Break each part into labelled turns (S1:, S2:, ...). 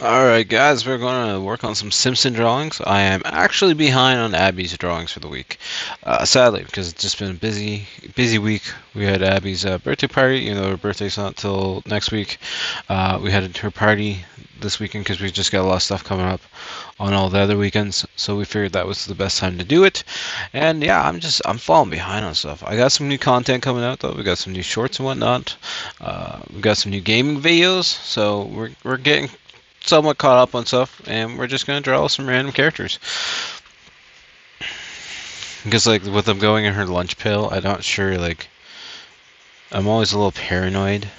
S1: Alright guys, we're going to work on some Simpson drawings. I am actually behind on Abby's drawings for the week. Sadly, because it's just been a busy week. We had Abby's birthday party, even though her birthday's not till next week. We had her party this weekend because we just got a lot of stuff coming up on all the other weekends. So we figured that was the best time to do it. And yeah, I'm falling behind on stuff. I got some new content coming out though. We got some new shorts and whatnot. We got some new gaming videos. So we're getting somewhat caught up on stuff, and we're just gonna draw some random characters. Because like with them going in her lunch pail, I'm not sure. Like I'm always a little paranoid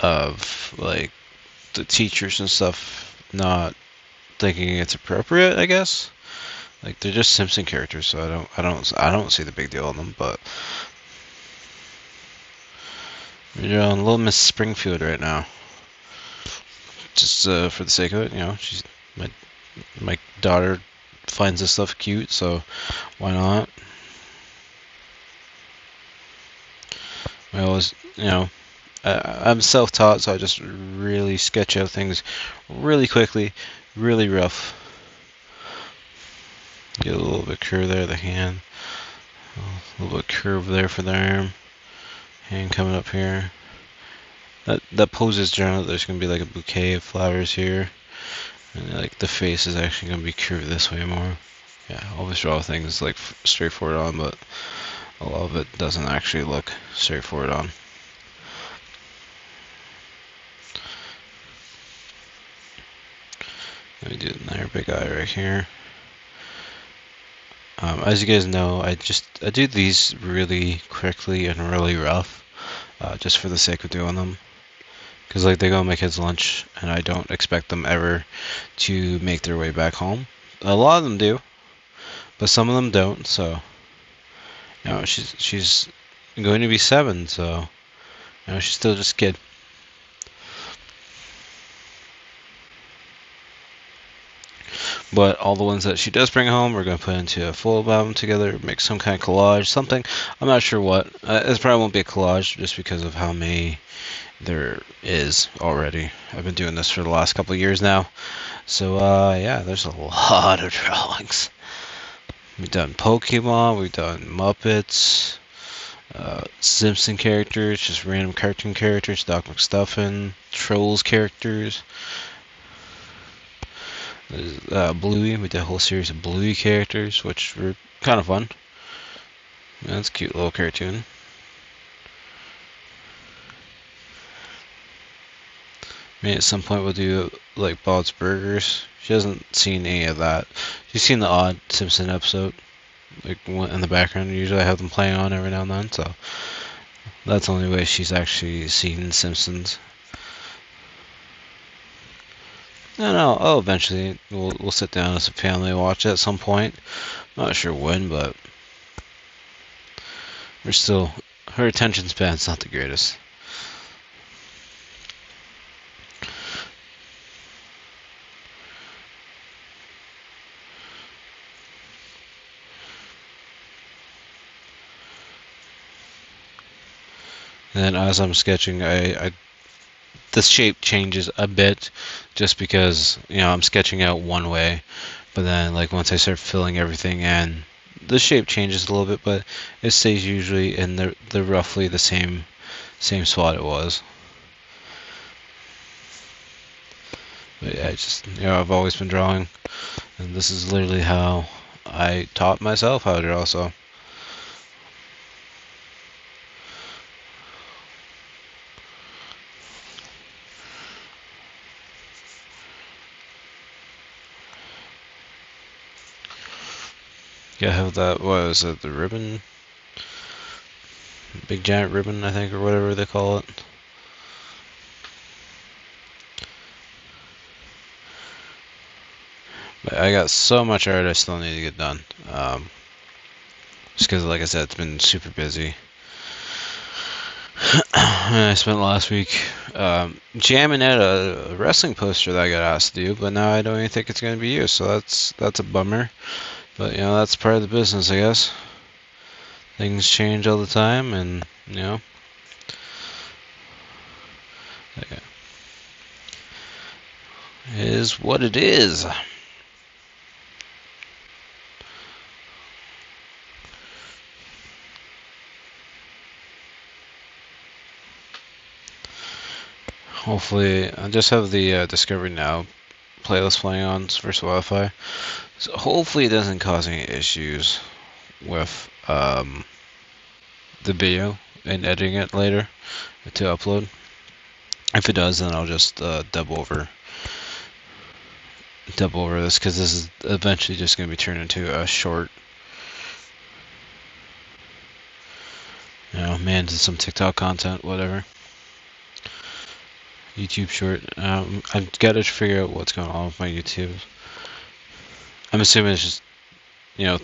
S1: of like the teachers and stuff not thinking it's appropriate. I guess like they're just Simpson characters, so I don't see the big deal in them. But we're drawing little Miss Springfield right now, just for the sake of it. You know, she's my daughter finds this stuff cute, so why not? I always, I'm self-taught, so I just really sketch out things really quickly, really rough. Get a little bit curve there, the hand. A little bit curve there for the arm. Hand coming up here. That pose is generally there's gonna be like a bouquet of flowers here, and like the face is actually gonna be curved this way more. Yeah, always draw things like straightforward on, but a lot of it doesn't actually look straightforward on. Let me do another big eye right here. As you guys know, I do these really quickly and really rough, just for the sake of doing them. Because like they go on my kids' lunch, and I don't expect them ever to make their way back home. A lot of them do, but some of them don't. So, she's going to be 7, so she's still just a kid. But all the ones that she does bring home, we're going to put into a full album together, make some kind of collage, something. I'm not sure what. It probably won't be a collage just because of how many there is already. I've been doing this for the last couple of years now. So, yeah, there's a lot of drawings. We've done Pokemon, we've done Muppets, Simpson characters, just random cartoon characters, Doc McStuffin, Trolls characters. There's Bluey. We did a whole series of Bluey characters, which were kind of fun. That's a cute little cartoon. Maybe at some point we'll do like Bob's Burgers. She hasn't seen any of that. She's seen the odd Simpson episode, like in the background. Usually I have them playing on every now and then, so that's the only way she's actually seen Simpsons. No, oh, eventually we'll sit down as a family and watch it at some point. Not sure when, but her attention span's not the greatest. And then as I'm sketching, the shape changes a bit just because, I'm sketching out one way, but then like once I start filling everything in, the shape changes a little bit, but it stays usually in the roughly the same spot it was. But yeah, I've always been drawing, and this is literally how I taught myself how to draw, so. Yeah, have that, what is it, the ribbon? Big giant ribbon, I think, or whatever they call it. But I got so much art I still need to get done. Just because, like I said, it's been super busy. I spent last week jamming out a wrestling poster that I got asked to do, but now I don't even think it's going to be used, so that's a bummer. But, that's part of the business, I guess. Things change all the time, and, yeah. Is what it is. Hopefully, I just have the Discovery Now playlist playing on for Spotify, so hopefully it doesn't cause any issues with the video and editing it later to upload. If it does, then I'll just double over this, because this is eventually just going to be turned into a short. Man, some TikTok content, whatever. YouTube short. I've got to figure out what's going on with my YouTube. I'm assuming it's just,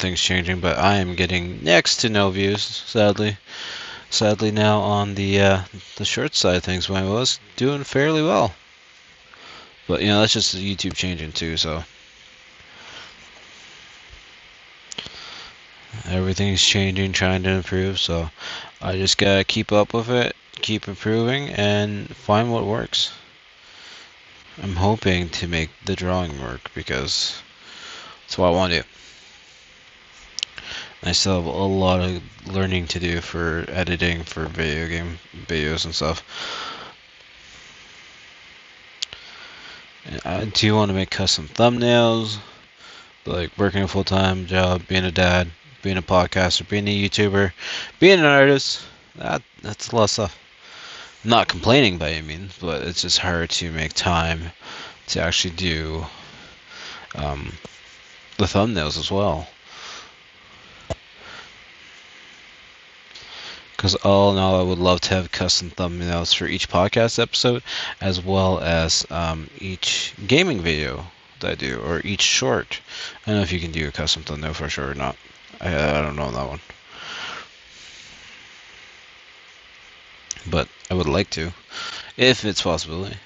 S1: things changing, but I am getting next to no views, sadly. Sadly now on the short side of things, when I was doing fairly well. But, that's just YouTube changing too, so. Everything's changing, trying to improve, so I just gotta keep up with it, keep improving, and find what works. I'm hoping to make the drawing work, because that's what I want to do. I still have a lot of learning to do for editing for video game videos and stuff. And I do want to make custom thumbnails, like working a full-time job, being a dad, being a podcaster, being a YouTuber, being an artist. That's a lot of stuff. I'm not complaining by any means, but it's just hard to make time to actually do the thumbnails as well. Because all in all, I would love to have custom thumbnails for each podcast episode, as well as each gaming video that I do, or each short. I don't know if you can do a custom thumbnail for sure or not. I don't know that one. But I would like to, if it's a possibility.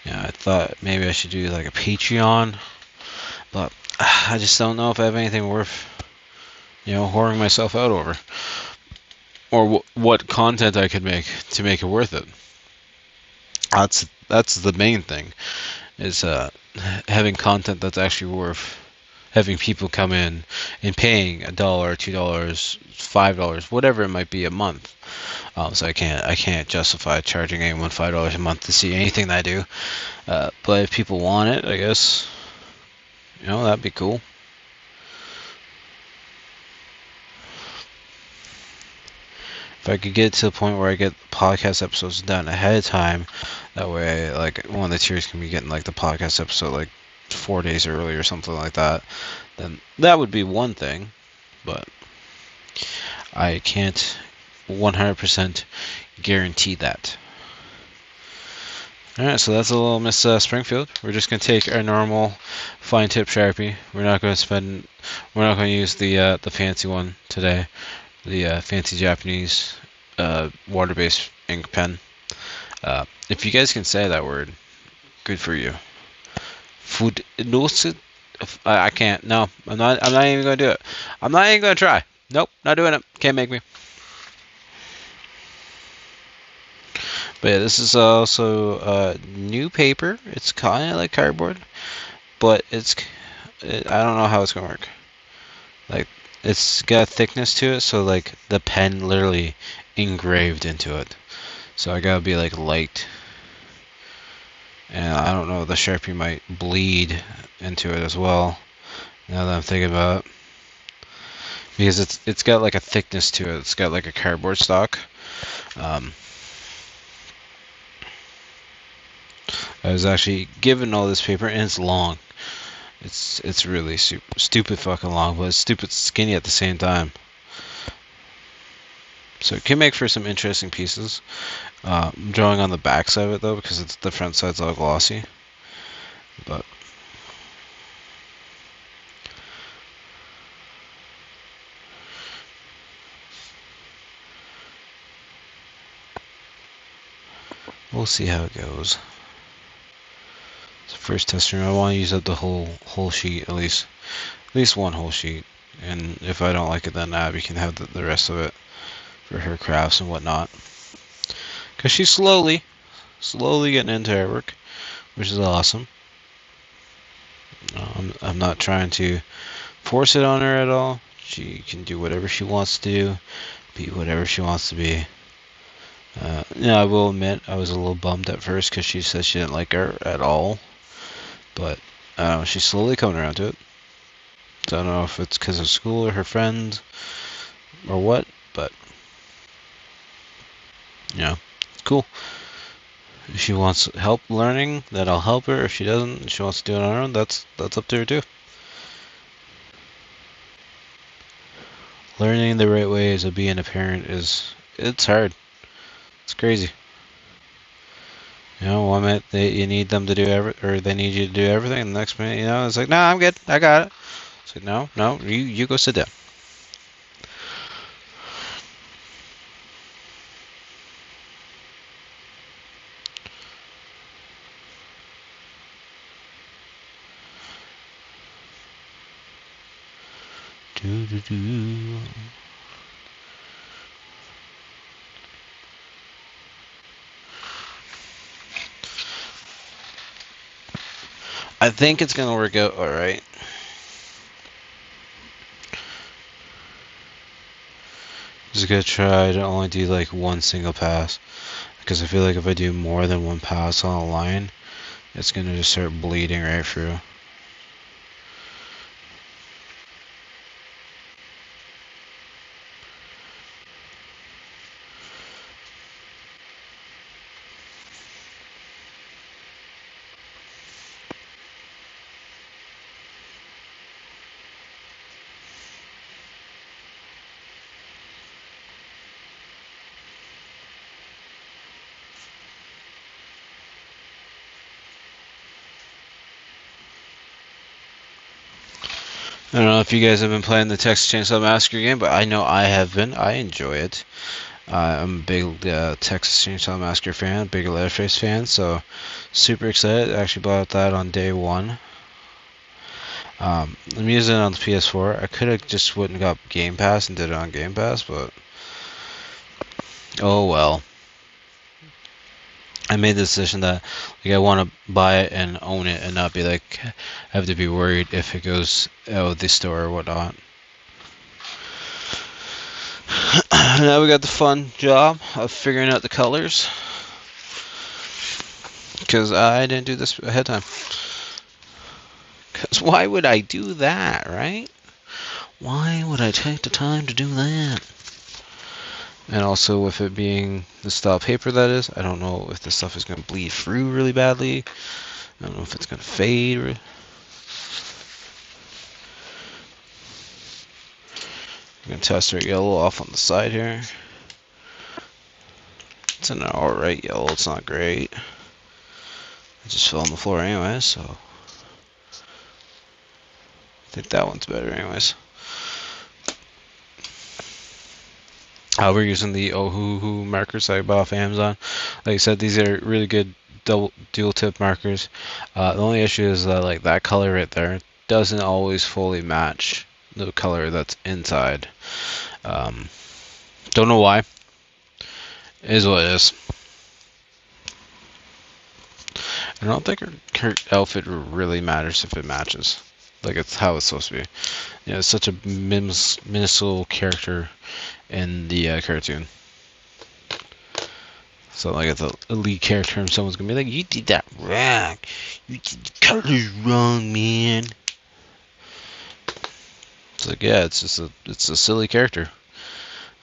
S1: Yeah, I thought maybe I should do like a Patreon, but I just don't know if I have anything worth whoring myself out over, or what content I could make to make it worth it. That's the main thing, is having content that's actually worth having people come in and paying $1, $2, $5, whatever it might be a month. So I can't justify charging anyone $5 a month to see anything that I do. But if people want it, I guess that'd be cool. If I could get to the point where I get podcast episodes done ahead of time, that way, like, one of the tiers can be getting like the podcast episode like 4 days early or something like that, then that would be one thing. But I can't 100% guarantee that. Alright, so that's a little Miss Springfield. We're just going to take our normal fine tip Sharpie. We're not going to use the fancy one today. The fancy Japanese water-based ink pen. If you guys can say that word, good for you. I can't. No, I'm not even gonna do it. I'm not even gonna try. Nope, not doing it. Can't make me. But yeah, this is also new paper. It's kind of like cardboard, but I don't know how it's gonna work. Like, it's got thickness to it, so like the pen literally engraved into it. So I gotta be like light. And I don't know, the Sharpie might bleed into it as well, now that I'm thinking about it. Because it's got like a thickness to it. It's got like a cardboard stock. I was actually given all this paper, and it's long. It's really stupid fucking long, but it's stupid skinny at the same time. So it can make for some interesting pieces. I'm drawing on the back side of it though, because the front side's all glossy. But we'll see how it goes. So first test run, I want to use up the whole sheet, at least one whole sheet. And if I don't like it, then Abby can have the rest of it for her crafts and whatnot. Because she's slowly slowly getting into artwork, which is awesome. I'm not trying to force it on her at all. She can do whatever she wants to do, be whatever she wants to be. Yeah, I will admit I was a little bummed at first because she said she didn't like her at all, but she's slowly coming around to it. So I don't know if it's because of school or her friends or what, but yeah, it's cool. If she wants help learning, then I'll help her. If she doesn't, if she wants to do it on her own, that's up to her too. Learning the right ways of being a parent it's hard. It's crazy. You know, one minute you need them to do or they need you to do everything, and the next minute, it's like, nah, I'm good, I got it. It's like, no, you go sit down. Do do do. I think it's gonna work out all right. Just gonna try to only do like one single pass, because I feel like if I do more than one pass on a line, it's gonna just start bleeding right through. I don't know if you guys have been playing the Texas Chainsaw Massacre game, but I know I have been. I enjoy it. I'm a big Texas Chainsaw Massacre fan, big Leatherface fan, so super excited. I actually bought that on day one. I'm using it on the PS4. I could have just went and got Game Pass and did it on Game Pass, but oh well. I made the decision that I want to buy it and own it and not be like have to be worried if it goes out of the store or whatnot. Now we got the fun job of figuring out the colors, because I didn't do this ahead of time. Because why would I do that, right? Why would I take the time to do that? And also with it being the style paper that is, I don't know if this stuff is going to bleed through really badly. I don't know if it's going to fade. I'm going to test our yellow off on the side here. It's an alright yellow, it's not great. It just fell on the floor anyway, so I think that one's better anyways. We're using the Ohuhu markers I bought off Amazon. Like I said, these are really good dual tip markers. The only issue is that like that color right there doesn't always fully match the color that's inside. Don't know why. It is what it is. I don't think her outfit really matters if it matches. Like it's how it's supposed to be. Yeah, it's such a minuscule character in the cartoon. So like it's a lead character and someone's gonna be like, you did that wrong. You did the colors wrong, man. It's like, yeah, it's a silly character.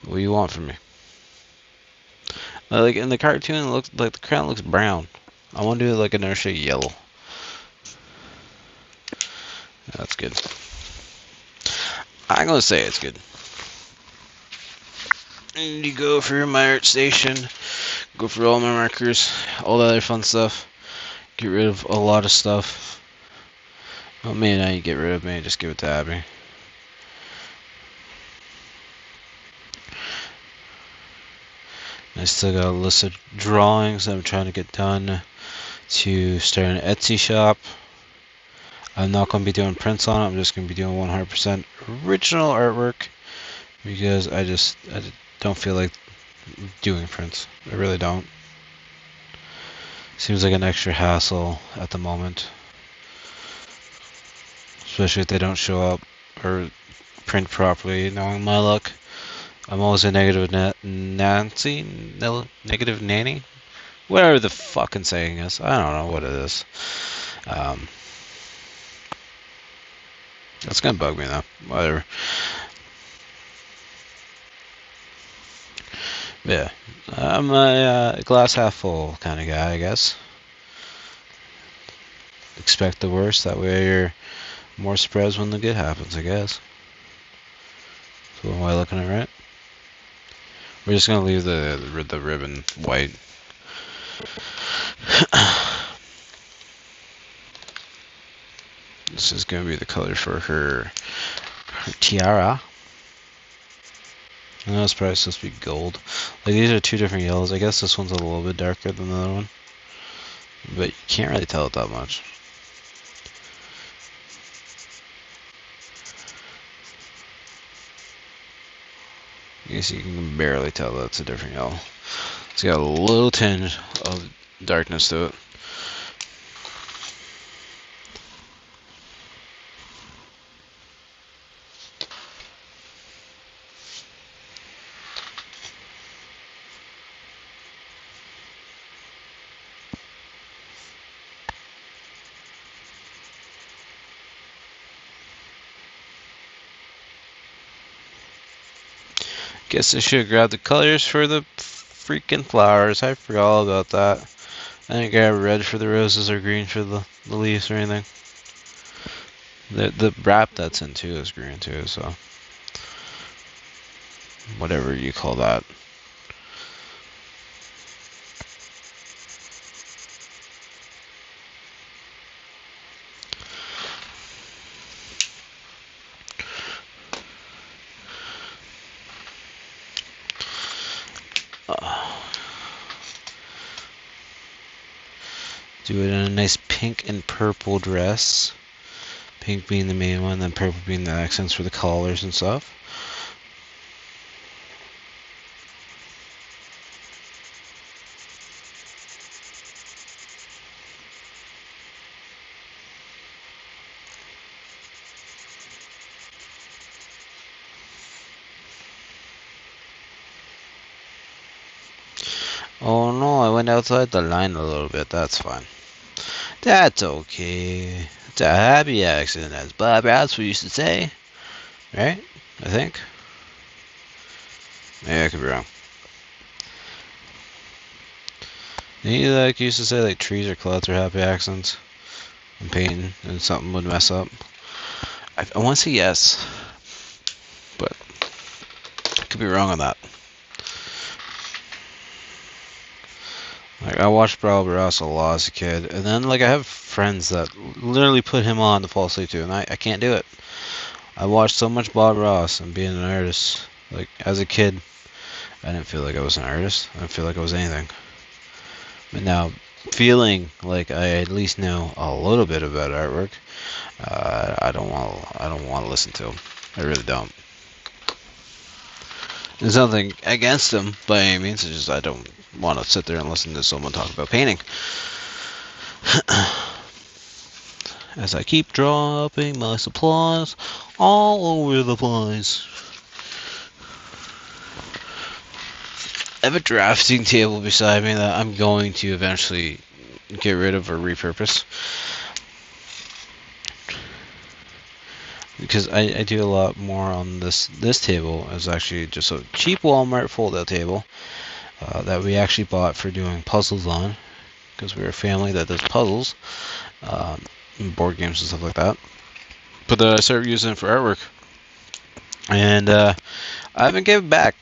S1: What do you want from me? Like in the cartoon, it looks like the crown looks brown. I want to do like another shade yellow. That's good. I'm gonna say it's good. And you go for my art station, go for all my markers, all the other fun stuff. Get rid of a lot of stuff. Well, maybe not you get rid of me, just give it to Abby. I still got a list of drawings that I'm trying to get done to start an Etsy shop. I'm not going to be doing prints on it. I'm just going to be doing 100% original artwork because I don't feel like doing prints. I really don't. Seems like an extra hassle at the moment, especially if they don't show up or print properly. Knowing my luck, I'm always a negative nanny, whatever the fucking saying is. I don't know what it is. Um, that's gonna bug me though. Whatever. Yeah, I'm a glass half full kind of guy, I guess. Expect the worst. That way you're more spreads when the good happens, I guess. So am I looking at right? We're just gonna leave the ribbon white. This is gonna be the color for her tiara. I know it's probably supposed to be gold. Like these are two different yellows. I guess this one's a little bit darker than the other one, but you can't really tell it that much. You can barely tell that's a different yellow. It's got a little tinge of darkness to it. Guess I should have grabbed the colors for the freaking flowers. I forgot all about that. I didn't grab red for the roses or green for the leaves or anything. The wrap that's in too is green too, so whatever you call that. Do it in a nice pink and purple dress. Pink being the main one, then purple being the accents for the collars and stuff. Oh no, I went outside the line a little bit. That's fine. That's okay. It's a happy accident, as Bob Ross used to say. Right? I think. Maybe I could be wrong. He used to say like trees or clouds are happy accidents. I'm painting and something would mess up. I want to say yes, but I could be wrong on that. Like I watched Bob Ross a lot as a kid, and then like I have friends that literally put him on to fall asleep to, and I can't do it. I watched so much Bob Ross and being an artist. Like as a kid, I didn't feel like I was an artist. I didn't feel like I was anything. But now, feeling like I at least know a little bit about artwork, I don't want to listen to him. I really don't. There's nothing against him by any means. It's just I don't want to sit there and listen to someone talk about painting. As I keep dropping my supplies all over the place. I have a drafting table beside me that I'm going to eventually get rid of or repurpose. Because I do a lot more on this table. It's actually just a cheap Walmart fold-out table that we actually bought for doing puzzles on, because we're a family that does puzzles, and board games and stuff like that. But then I started using it for artwork, and I haven't given back.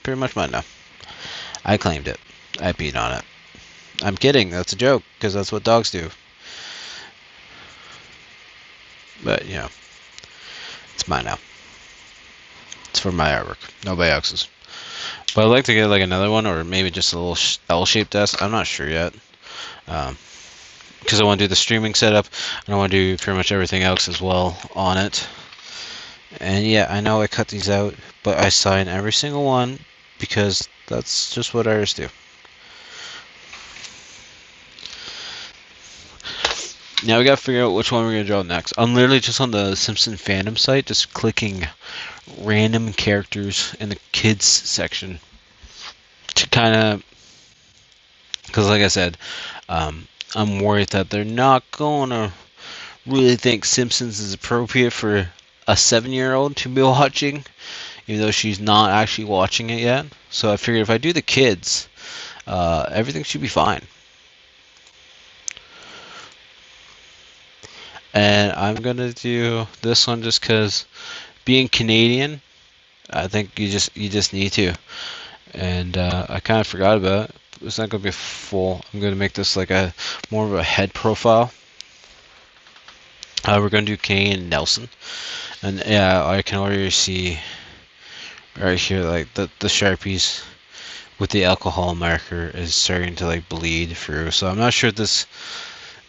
S1: Pretty much mine now. I claimed it. I peed on it. I'm kidding. That's a joke, because that's what dogs do. But you know, it's mine now. It's for my artwork. Nobody else's. But I'd like to get like another one, or maybe just a little L-shaped desk. I'm not sure yet. Because I want to do the streaming setup, and I want to do pretty much everything else as well on it. And yeah, I know I cut these out, but I sign every single one because that's just what artists do. Now we gotta figure out which one we're gonna draw next. I'm literally just on the Simpson fandom site, just clicking random characters in the kids section to kind of, because like I said, I'm worried that they're not gonna really think Simpsons is appropriate for a 7-year-old to be watching, even though she's not actually watching it yet. So I figured if I do the kids, everything should be fine. And I'm gonna do this one just because being Canadian, I think you just need to. And I kind of forgot about it. It's not gonna be full. I'm gonna make this like a more of a head profile. We're gonna do Kane and Nelson, and yeah, I can already see right here like the sharpies with the alcohol marker is starting to like bleed through. So I'm not sure if this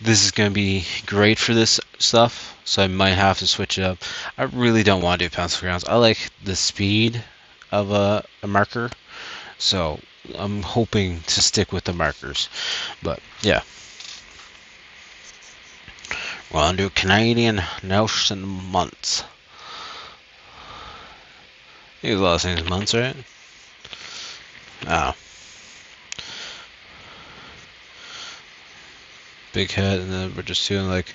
S1: is gonna be great for this stuff. So I might have to switch it up. I really don't want to do pencil crayons. I like the speed of a marker, so I'm hoping to stick with the markers. But yeah. Well, I'll do Canadian Nelson months. There's a lot of things months, right? Oh. Big head, and then we're just doing like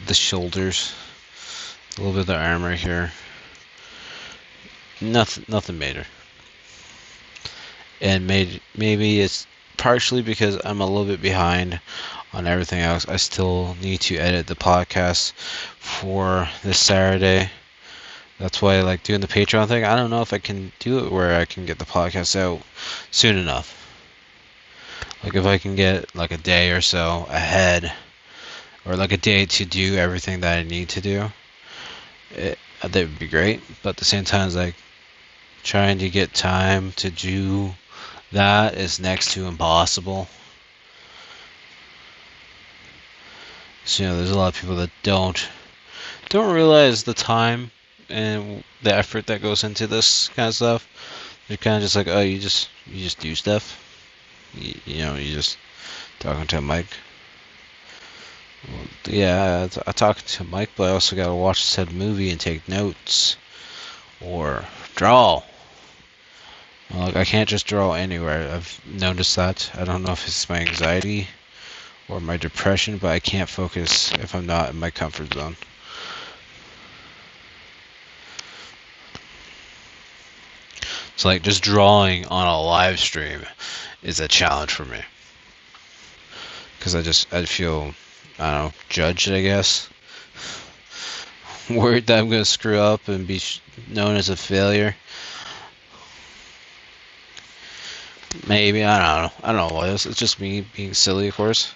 S1: the shoulders, a little bit of the arm right here. Nothing major. And maybe it's partially because I'm a little bit behind on everything else. I still need to edit the podcast for this Saturday. That's why I like doing the Patreon thing. I don't know if I can do it where I can get the podcast out soon enough. Like if I can get like a day or so ahead, or like a day to do everything that I need to do, that would be great. But at the same time, it's like trying to get time to do that is next to impossible. So there's a lot of people that don't realize the time and the effort that goes into this kind of stuff. They're kind of just like, oh, you just do stuff. You just talking to a mic. Well, yeah, I talk to a mic, but I also gotta watch said movie and take notes or draw. Like I can't just draw anywhere. I've noticed that. I don't know if it's my anxiety or my depression, but I can't focus if I'm not in my comfort zone. So like just drawing on a live stream is a challenge for me. Because I feel, I don't know, judged, I guess. Worried that I'm going to screw up and be known as a failure. Maybe, I don't know. I don't know what it is. It's just me being silly, of course.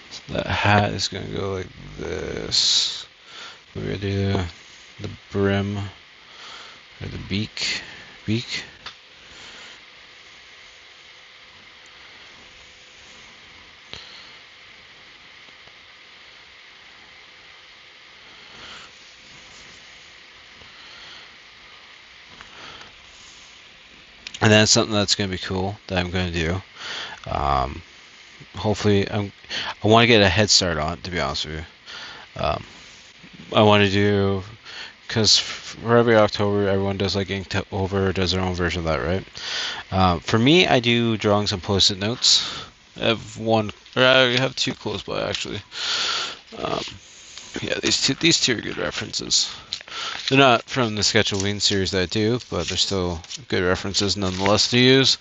S1: So that hat is going to go like this. We're going to do the brim, or the beak. And then something that's going to be cool that I'm going to do. Hopefully, I want to get a head start on it, to be honest with you. I want to do, because for every October, everyone does like Inktober, does their own version of that, right? For me, I do drawings on Post-it notes. I have one, or I have two close by actually. Yeah, these two are good references. They're not from the Sketchin series that I do, but they're still good references nonetheless to use.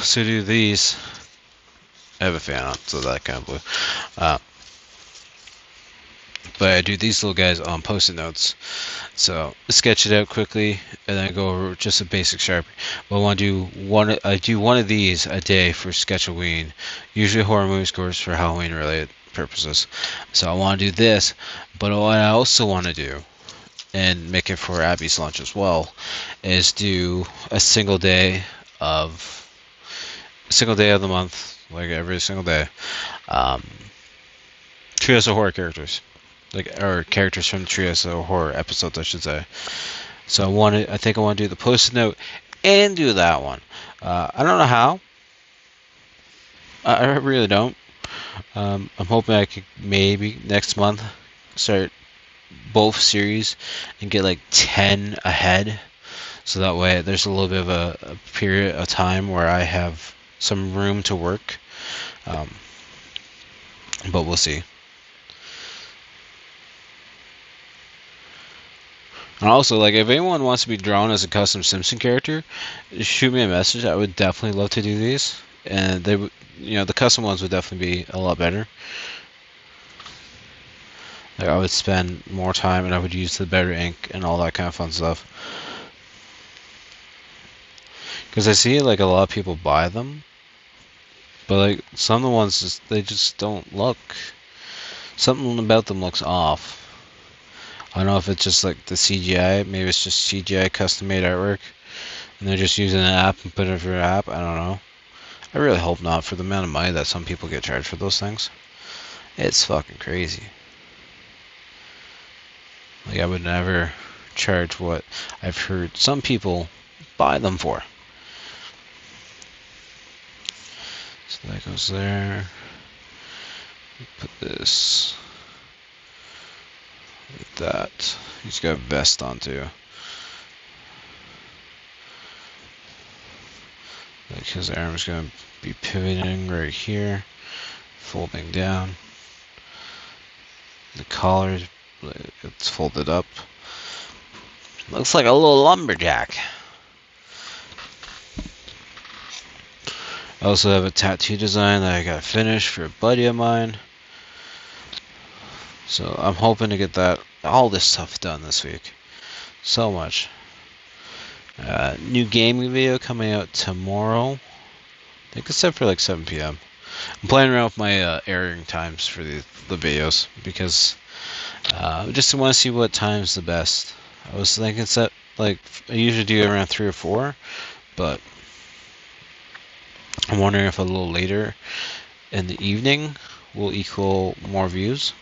S1: So do these. I have a fan on, so that kind of blue. But I do these little guys on Post-it notes. So sketch it out quickly, and then go over just a basic Sharpie. But I do one of these a day for Sketchoween, usually horror movies, of course, for Halloween related purposes. So I want to do this, but what I also want to do, and make it for Abby's lunch as well, is do a single day of the month, like every single day. Treehouse of Horror characters, or characters from the Treehouse of Horror episodes, I should say. So I think I want to do the post-it note and do that one. I don't know how. I really don't. I'm hoping I could maybe next month start both series and get like 10 ahead. So that way there's a little bit of a period of time where I have some room to work. Um, but we'll see. And also, like, if anyone wants to be drawn as a custom Simpson character, shoot me a message. I would definitely love to do these. And they would, the custom ones would definitely be a lot better. Like, I would spend more time and I would use the better ink and all that kind of fun stuff. Because I see, like, a lot of people buy them. But, like, some of the ones, they just don't look. Something about them looks off. I don't know if it's just, like, the CGI. Maybe it's just CGI custom-made artwork. And they're just using an app and putting it for an app. I don't know. I really hope not, for the amount of money that some people get charged for those things. It's fucking crazy. Like, I would never charge what I've heard some people buy them for. So that goes there. Put this like that. He's got a vest on too. Like his arm's gonna be pivoting right here, folding down. The collar, it's folded up. Looks like a little lumberjack. I also have a tattoo design that I got finished for a buddy of mine. So I'm hoping to get all this stuff done this week. So much. New gaming video coming out tomorrow. I think it's set for like 7 p.m. I'm playing around with my airing times for the videos because I just want to see what time's the best. I was thinking set like I usually do around 3 or 4, but I'm wondering if a little later in the evening will equal more views.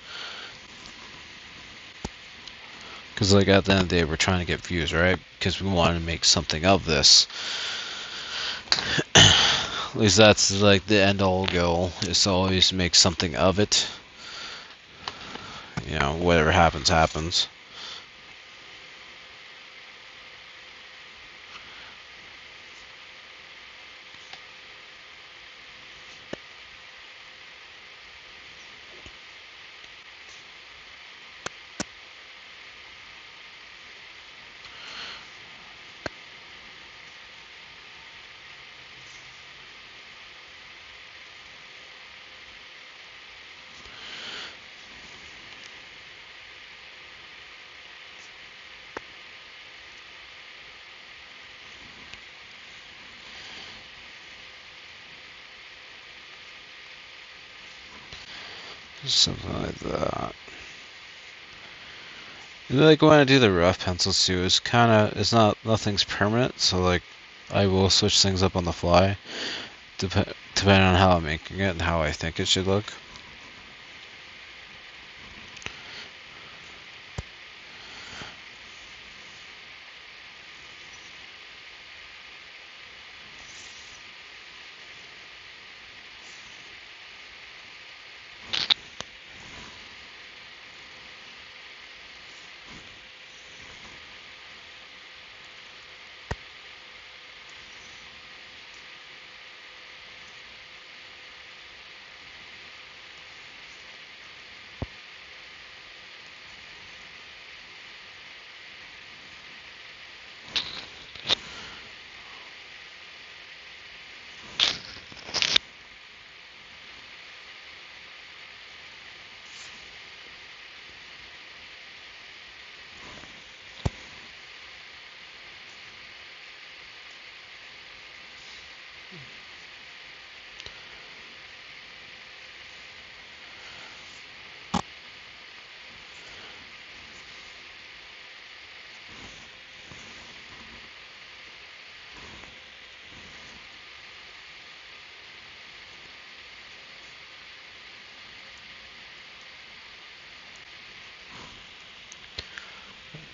S1: Because like at the end of the day, we're trying to get views, right? Because we want to make something of this. At least that's like the end all goal, is to always make something of it. Whatever happens, happens. Something like that. And like when I do the rough pencils too, nothing's permanent, so like I will switch things up on the fly, depending on how I'm making it and how I think it should look.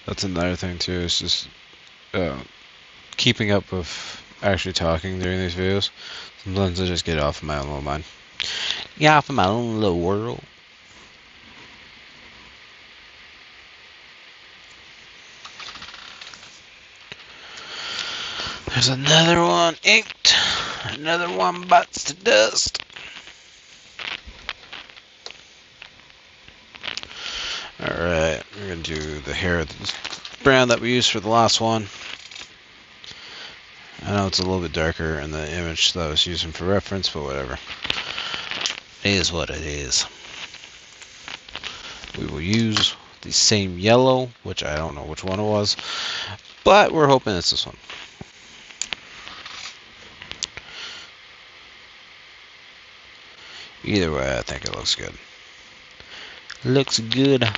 S1: That's another thing too. It's just uh, keeping up with actually talking during these videos. Sometimes I just get off of my own little mind. Yeah, off of my own little world. There's another one inked. Another one bites to dust. Alright, we're going to do the hair of the brand that we used for the last one. I know it's a little bit darker in the image that I was using for reference, but whatever. It is what it is. We will use the same yellow, which I don't know which one it was, but we're hoping it's this one. Either way, I think it looks good. Looks good.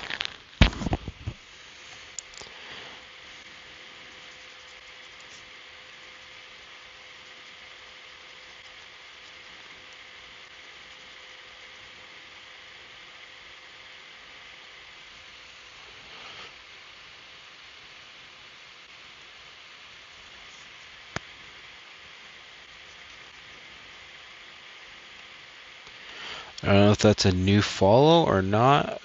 S1: I don't know if that's a new follow or not.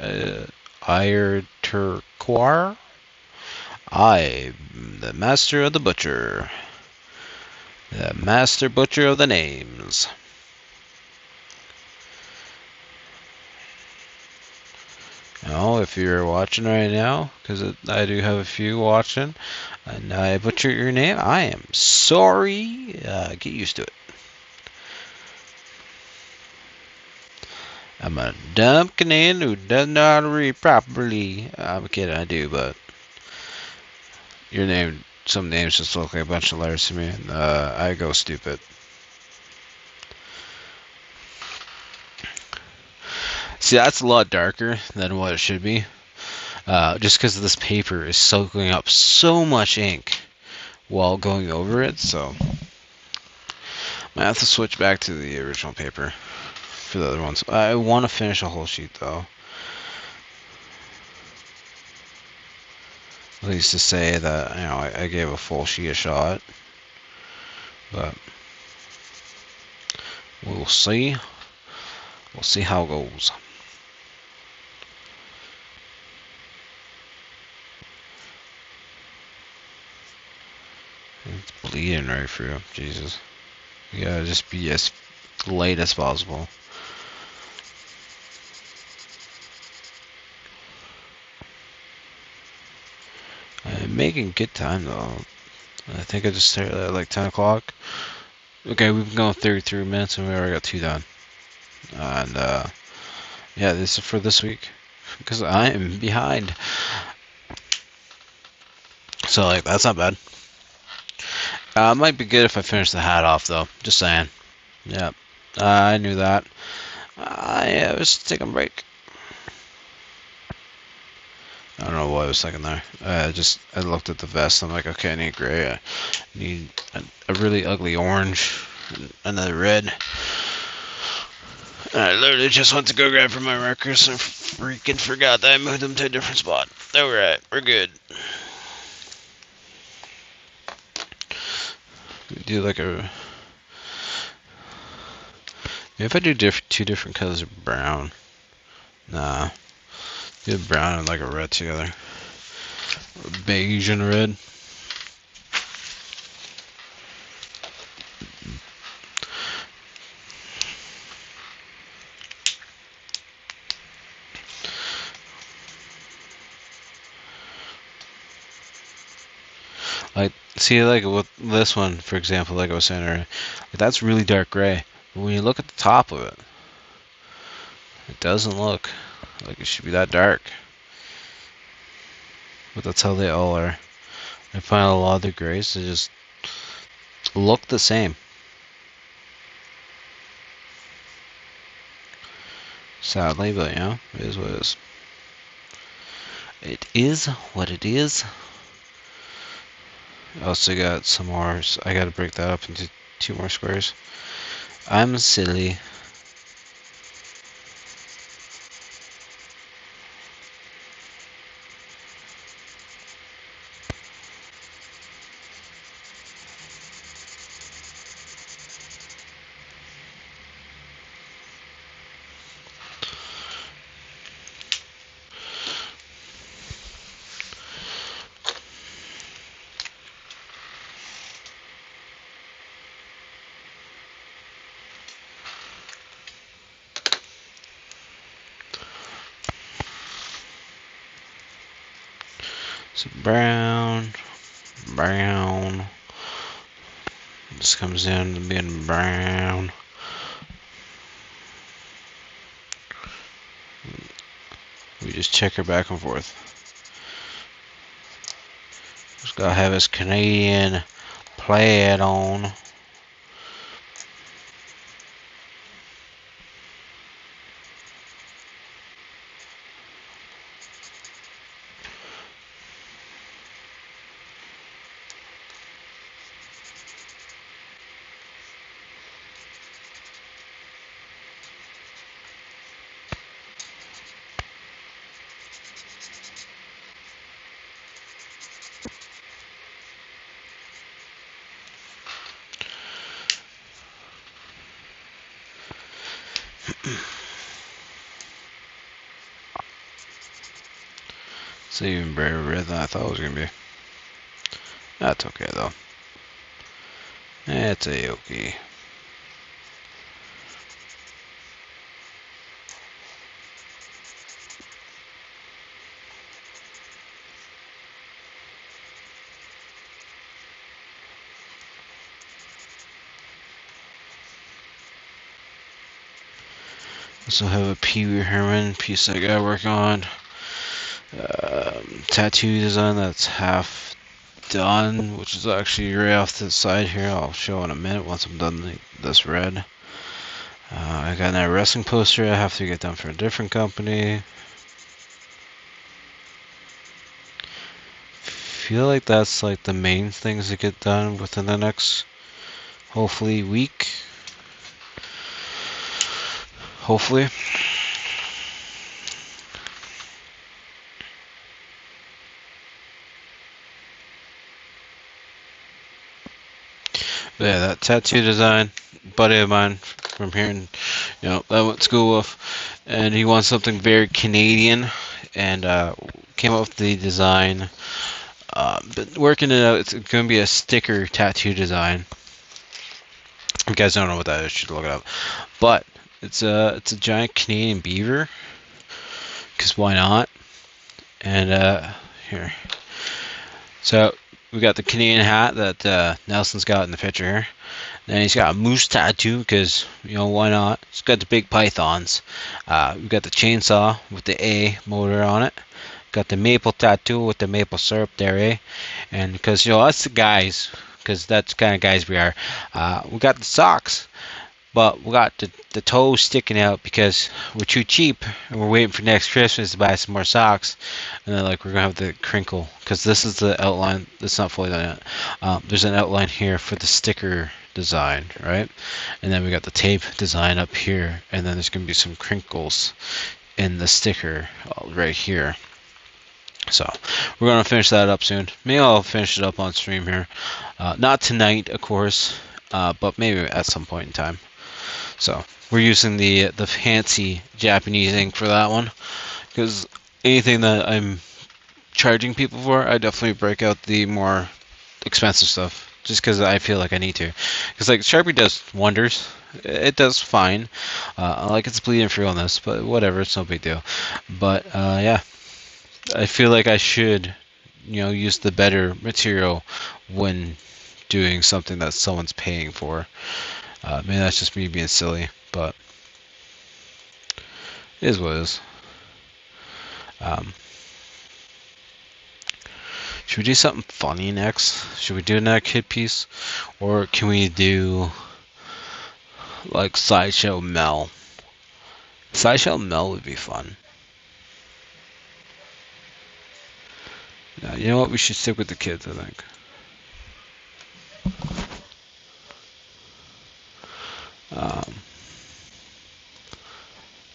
S1: Ire Turquoise. I'm the master of the butcher. The master butcher of the names. Now, if you're watching right now, because I do have a few watching, and I butcher your name, I am sorry. Get used to it. I'm a dumb Canadian who does not read properly. I'm kidding, I do, but your name, some names just look like a bunch of letters to me, and I go stupid. See, that's a lot darker than what it should be. Just because this paper is soaking up so much ink while going over it, so I have to switch back to the original paper for the other ones. I want to finish a whole sheet though. At least to say that, you know, I gave a full sheet a shot. But we'll see. We'll see how it goes. It's bleeding right through. Jesus. You gotta just be as light as possible. I'm making good time though. I think I just started at like 10 o'clock. Okay, we've been going 33 minutes and we already got 2 done. And yeah, this is for this week. Because I am behind. So like, that's not bad. It might be good if I finish the hat off though. Just saying. Yeah, I knew that. I was taking a break. I don't know what I was thinking there. I looked at the vest. I'm like, okay, I need gray. I need a really ugly orange, and another red. And I literally just went to go grab for my markers and freaking forgot that I moved them to a different spot. Alright, we're good. We do like a. Maybe if I do two different colors of brown. Nah. Do brown and like a red together. Or beige and red. Like, see, like with this one, for example, like I was saying earlier, like that's really dark gray. But when you look at the top of it, it doesn't look like it should be that dark. But that's how they all are. I find a lot of the grays, they just look the same. Sadly, but you know, it is what it is. It is what it is. I also got some more. I gotta break that up into 2 more squares. I'm silly. So brown, brown. This comes down to being brown. We just check her back and forth. Just gotta have his Canadian plaid on. It's even brighter red than I thought it was gonna be. That's okay though. It's a-okay. Also have a Pee Wee Herman piece I gotta work on. Tattoo design that's half done, which is actually right off to the side here. I'll show in a minute once I'm done this red. I got that wrestling poster I have to get done for a different company. Feel like that's like the main things that get done within the next, hopefully, week. Hopefully. But yeah, that tattoo design, buddy of mine from here, and that I went to school with, and he wants something very Canadian, and came up with the design. But working it out, it's going to be a sticker tattoo design. If you guys don't know what that is, you should look it up. But it's a giant Canadian beaver, because why not? And here, so we got the Canadian hat that Nelson's got in the picture here. Then he's got a moose tattoo because, why not? He's got the big pythons. We got the chainsaw with the A motor on it. Got the maple tattoo with the maple syrup there, eh? And because, us the guys, because that's the kind of guys we are, we got the socks. But we got the toes sticking out because we're too cheap and we're waiting for next Christmas to buy some more socks. And then we're gonna have the crinkle because this is the outline. It's not fully done yet. There's an outline here for the sticker design, right? And then we got the tape design up here, and then there's gonna be some crinkles in the sticker right here. So we're gonna finish that up soon. Maybe I'll finish it up on stream here. Not tonight, of course, but maybe at some point in time. So we're using the fancy Japanese ink for that one, because anything that I'm charging people for, I definitely break out the more expensive stuff, just because I feel like I need to. Because Sharpie does wonders, it does fine. It's bleeding through on this, but whatever, it's no big deal. But yeah, I feel like I should, use the better material when doing something that someone's paying for. Maybe that's just me being silly, but it is what it is. Should we do something funny next? Should we do another kid piece? Or can we do Sideshow Mel? Sideshow Mel would be fun. Yeah, you know what? We should stick with the kids, I think.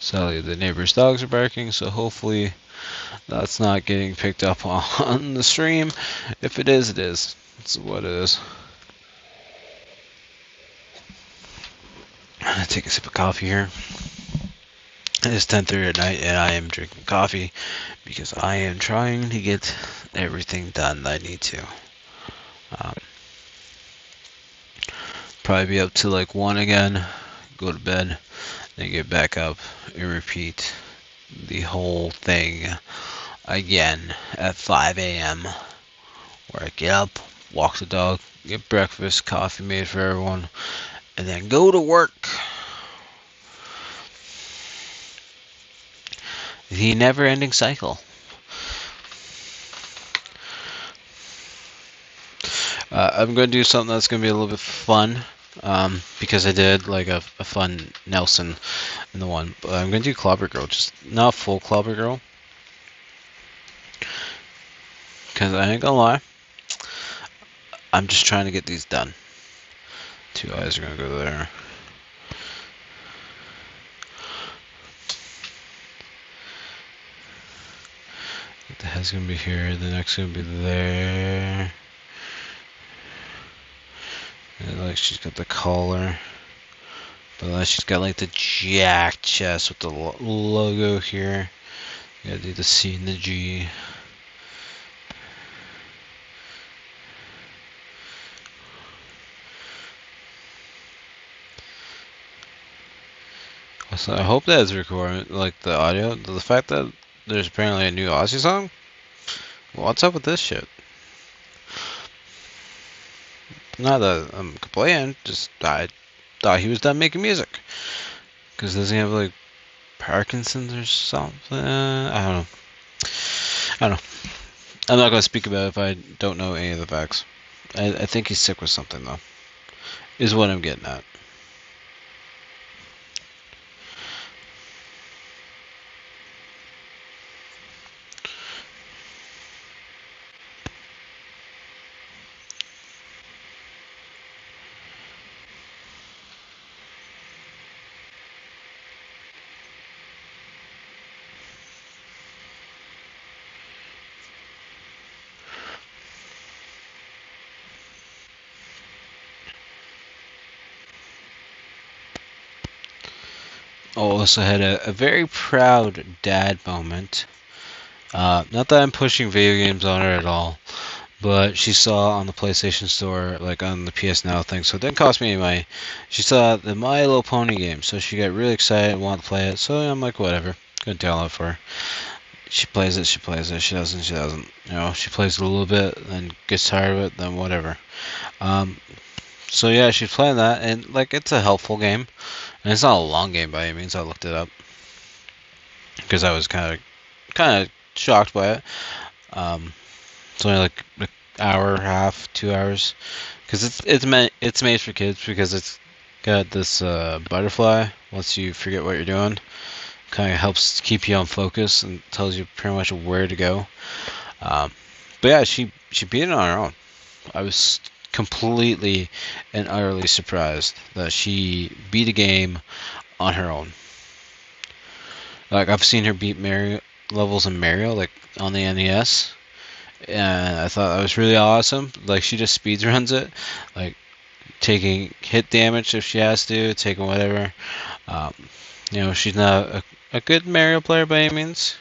S1: Sadly, the neighbor's dogs are barking, so hopefully that's not getting picked up on the stream. If it is, it is. It's what it is. I'm gonna take a sip of coffee here. It is 10:30 at night, and I am drinking coffee because I am trying to get everything done that I need to. Probably be up to 1 again, go to bed, then get back up and repeat the whole thing again at 5 a.m. where I get up, walk the dog, get breakfast, coffee made for everyone, and then go to work. The never-ending cycle. I'm going to do something that's going to be a little bit fun, because I did like a fun Nelson in the one. But I'm going to do Clobber Girl, just not full Clobber Girl. Because I ain't going to lie, I'm just trying to get these done. Two eyes are going to go there. The head's going to be here, the neck's going to be there. And like she's got the collar. But then she's got like the jack chest with the logo here. You gotta do the C and the G. So I hope that is recording, like the audio. The fact that there's apparently a new Aussie song. What's up with this shit? Not that I'm complaining, just I thought he was done making music. Because doesn't he have like Parkinson's or something? I don't know. I don't know. I'm not gonna speak about it if I don't know any of the facts. I think he's sick with something though. Is what I'm getting at. Also had a very proud dad moment. Not that I'm pushing video games on her at all, but she saw on the PlayStation Store, like on the PS Now thing, so it didn't cost me any money. She saw the My Little Pony game, so she got really excited and wanted to play it. So I'm like, whatever, gonna download it for her. She plays it, she plays it. She doesn't, she doesn't. You know, she plays it a little bit, then gets tired of it, then whatever. So yeah, she's playing that, and like it's a helpful game. And it's not a long game by any means. I looked it up because I was kind of shocked by it. It's only like an hour, half, 2 hours, because it's made for kids because it's got this butterfly. Once you forget what you're doing, kind of helps keep you on focus and tells you pretty much where to go. But yeah, she beat it on her own. I was completely and utterly surprised that she beat a game on her own. Like I've seen her beat Mario levels in Mario, like on the NES, and I thought that was really awesome. Like she just speedruns it, like taking hit damage if she has to, taking whatever. You know, she's not a good Mario player by any means,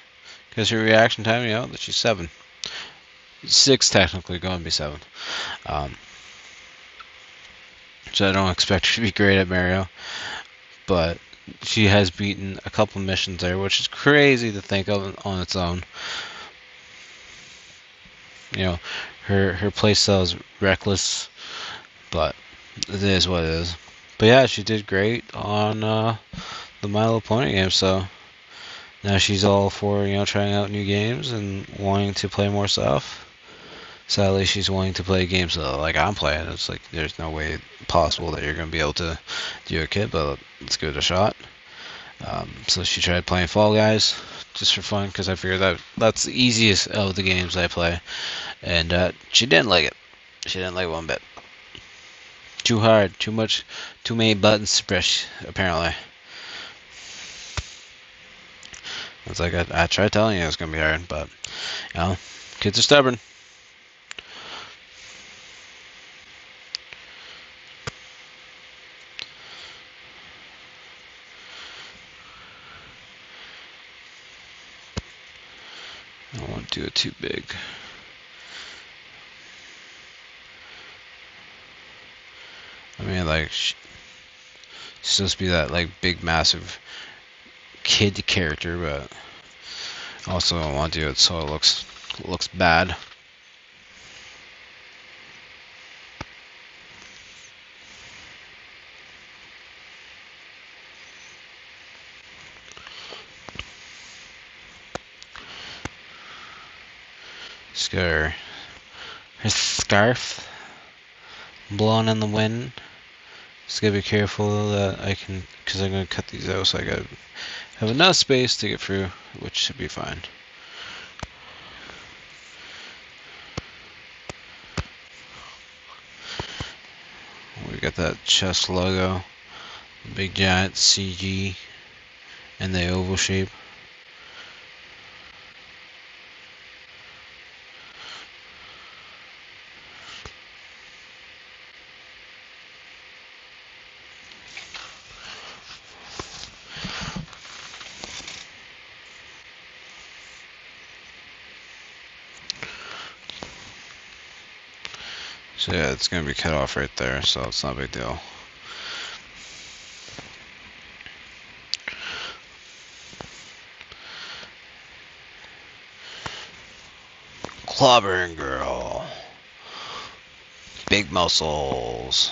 S1: because her reaction time, you know, that she's 7, 6 technically, going to be 7. So I don't expect her to be great at Mario, but she has beaten a couple missions there, which is crazy to think of on its own. You know, her playstyle is reckless, but it is what it is. But yeah, she did great on the My Little Pony game, so now she's all for, you know, trying out new games and wanting to play more stuff. Sadly, she's wanting to play games like I'm playing. It's like there's no way possible that you're going to be able to do a kid, but let's give it a shot. So she tried playing Fall Guys just for fun because I figured that's the easiest of the games I play, and she didn't like it. She didn't like it one bit. Too hard, too much, too many buttons to press, apparently. It's like I tried telling you it's going to be hard, but you know, kids are stubborn. I don't want to do it too big. I mean, like, she's supposed to be that, like, big, massive kid character, but Also, I want to do it so it looks bad. Just got her scarf blowing in the wind. Just gotta be careful that because I'm gonna cut these out, so I gotta have enough space to get through, which should be fine. We got that chest logo, big giant CG, and the oval shape. So yeah, it's gonna be cut off right there, so it's not a big deal. Clobbering girl. Big muscles.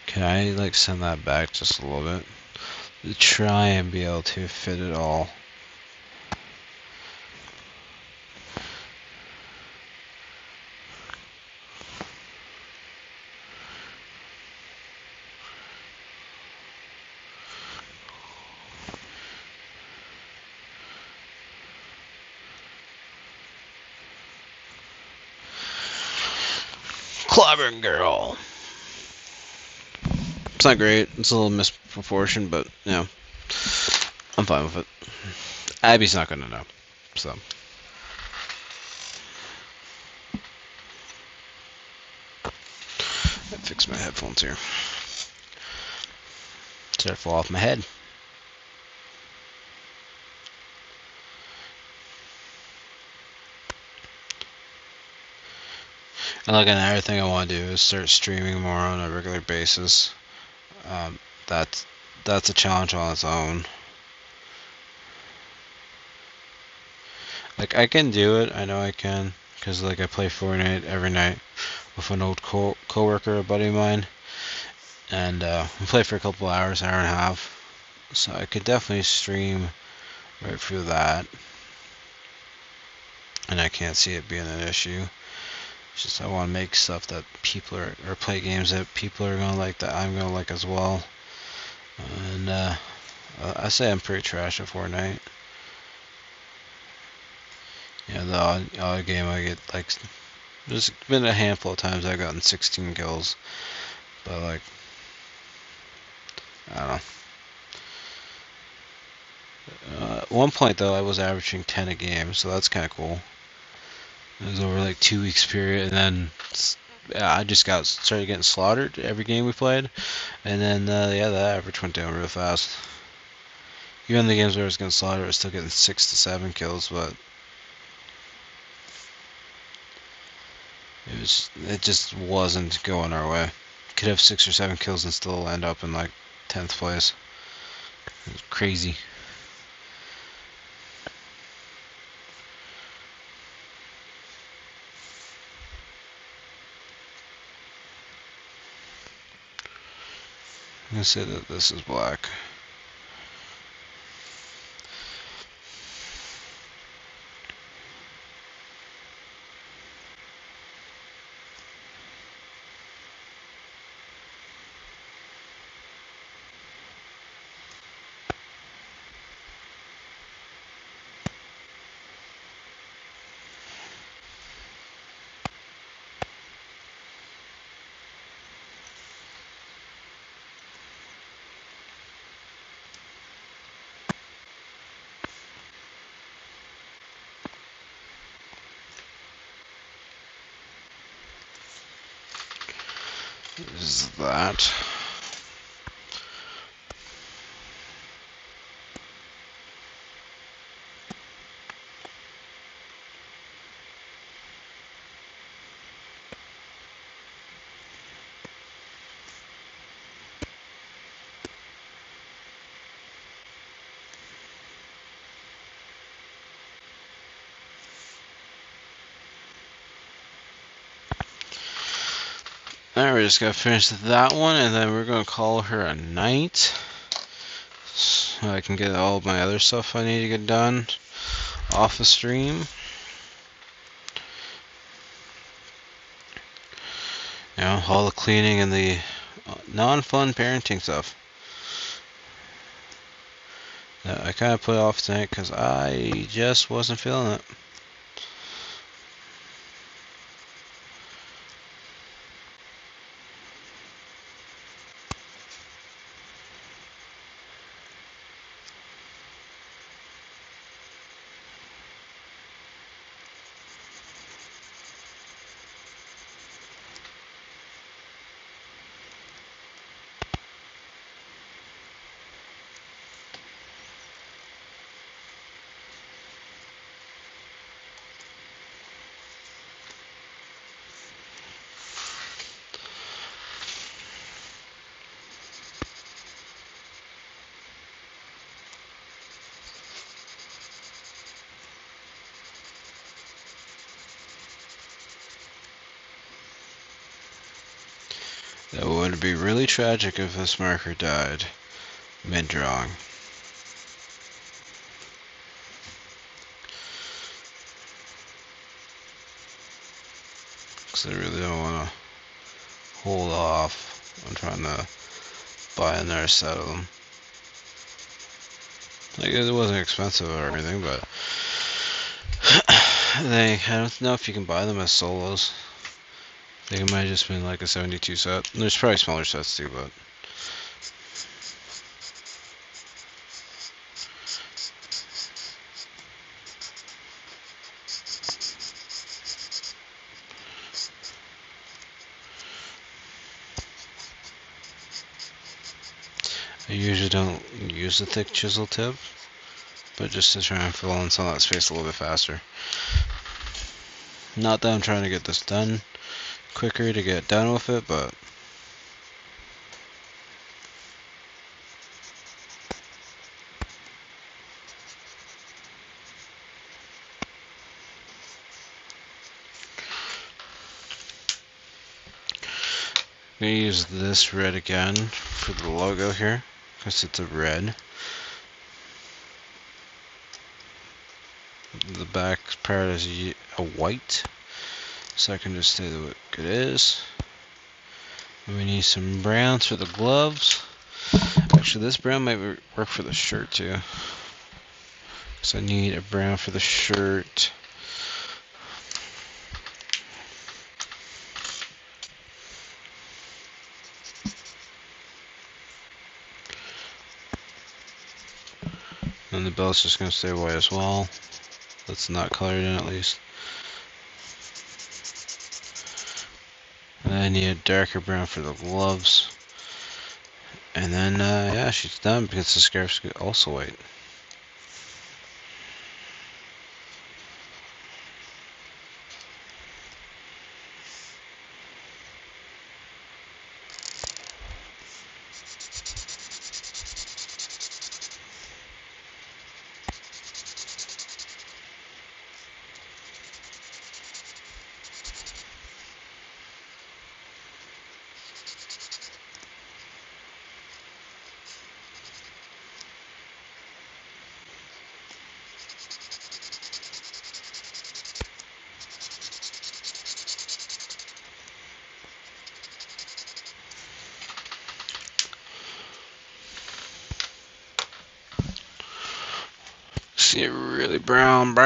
S1: Can I like send that back just a little bit? To try and be able to fit it all. Clobbering girl. It's not great. It's a little misproportioned, but you know, I'm fine with it. Abby's not gonna know, so. I fix my headphones here. Start to fall off my head. And like another thing I want to do is start streaming more on a regular basis. Um, that's a challenge on its own. Like I can do it, I know I can, because like I play Fortnite every night with an old coworker, a buddy of mine, and we play for a couple hours, hour and a half. So I could definitely stream right through that, and I can't see it being an issue. It's just I want to make stuff that people or play games that people are gonna like, that I'm gonna like as well. And I say I'm pretty trash at Fortnite. Yeah, the odd game I get like, there's been a handful of times I've gotten 16 kills, but like, I don't know. At one point though, I was averaging 10 a game, so that's kind of cool. It was over like 2 weeks period, and then I just started getting slaughtered every game we played, and then yeah, the average went down real fast. Even the games where I was getting slaughtered, I was still getting 6 to 7 kills, but it just wasn't going our way. Could have 6 or 7 kills and still end up in like 10th place. It was crazy. I'm gonna say that this is black. This is that. Alright, we're just gonna finish that one, and then we're gonna call her a night. So I can get all my other stuff I need to get done off the stream. You know, all the cleaning and the non-fun parenting stuff. I kind of put off tonight because I just wasn't feeling it. That would be really tragic if this marker died mid-drawing. Because I really don't want to hold off on trying to buy another set of them. Like, it wasn't expensive or anything, but I don't know if you can buy them as solos. I think it might have just been like a 72 set. There's probably smaller sets too, but I usually don't use the thick chisel tip, but just to try and fill in some of that space a little bit faster. Not that I'm trying to get this done quicker to get done with it, but I'm going to use this red again for the logo here, because it's a red. The back part is a white, so I can just say what it is. And we need some browns for the gloves. Actually, this brown might work for the shirt too. So I need a brown for the shirt. And the belt's just going to stay white as well. That's not colored in at least. And I need a darker brown for the gloves. And then, yeah, she's done because the scarf's also white. See it really brown.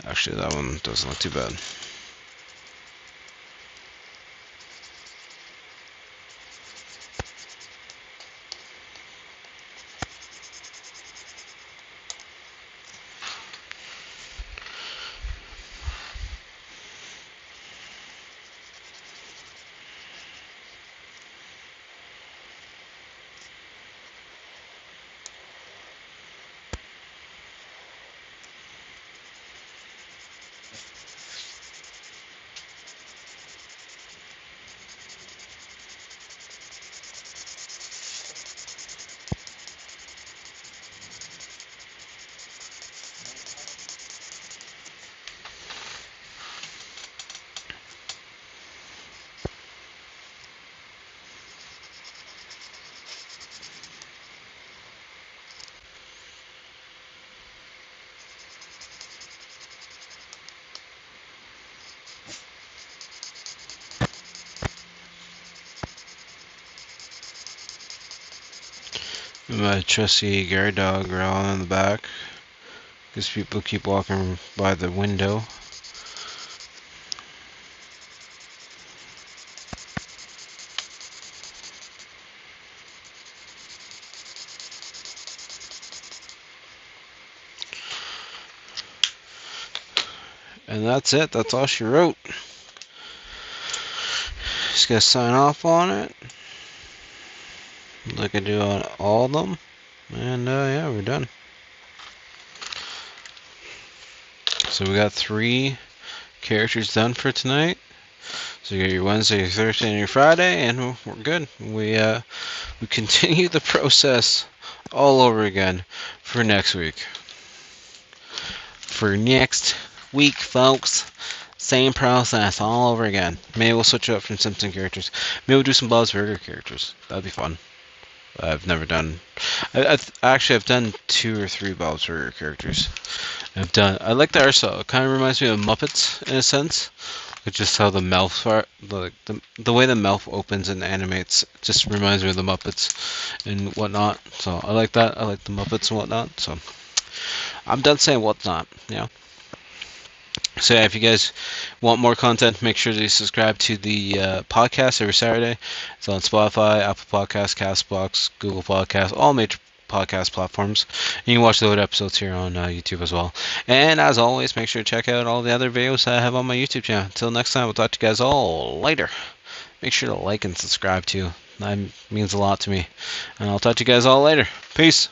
S1: Actually, that one doesn't look too bad. My trusty guard dog growling in the back because people keep walking by the window. And that's it. That's all she wrote. Just gotta sign off on it, like I do on all of them. And yeah, we're done. So we got 3 characters done for tonight. So you got your Wednesday, your Thursday, and your Friday, and we're good. We continue the process all over again for next week. For next week, folks, same process all over again. Maybe we'll switch it up from Simpson characters. Maybe we'll do some Bob's Burger characters. That'd be fun. I've never done. Actually, I've done 2 or 3 Bob's Burger characters. I like the art style. It kind of reminds me of Muppets in a sense. It's just how the mouth part, the way the mouth opens and animates, just reminds me of the Muppets and whatnot. So I like that. I like the Muppets and whatnot. So I'm done saying whatnot. Yeah. So yeah, if you guys want more content, make sure to subscribe to the podcast every Saturday. It's on Spotify, Apple Podcasts, Castbox, Google Podcasts, all major podcast platforms. And you can watch the old episodes here on YouTube as well. And as always, make sure to check out all the other videos I have on my YouTube channel. Until next time, we'll talk to you guys all later. Make sure to like and subscribe too. That means a lot to me. And I'll talk to you guys all later. Peace.